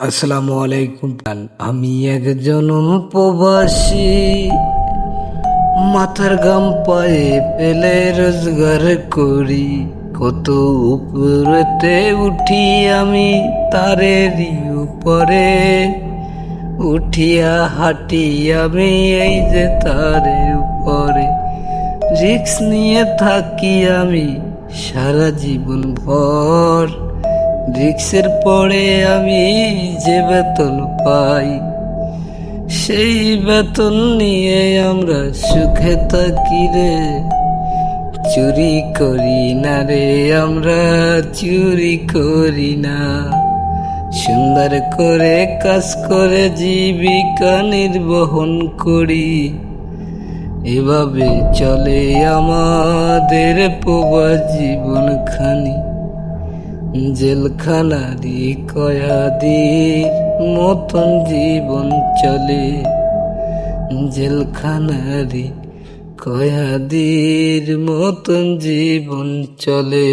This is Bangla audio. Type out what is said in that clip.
আসসালামু আলাইকুম। আমি একজন প্রবাসী, মাথার গাম পায়ে পেলে রোজগার করি। কত উপরেতে উঠি আমি তারেরই উপরে, উঠিয়া হাঁটি আমি এই যে তারের উপরে। রিক্স নিয়ে থাকি আমি সারা জীবন ভর, রিক্সের পরে আমি যে বেতন পাই, সেই বেতন নিয়ে আমরা সুখে থাকি রে। চুরি করি না রে, আমরা চুরি করি না। সুন্দর করে কাজ করে জীবিকা নির্বাহন করি। এভাবে চলে আমাদের প্রবাস জীবনখানি। জেলখানারি কয়াদির মতন জীবন চলে, জেলখানারি কয়াদির মতন জীবন চলে।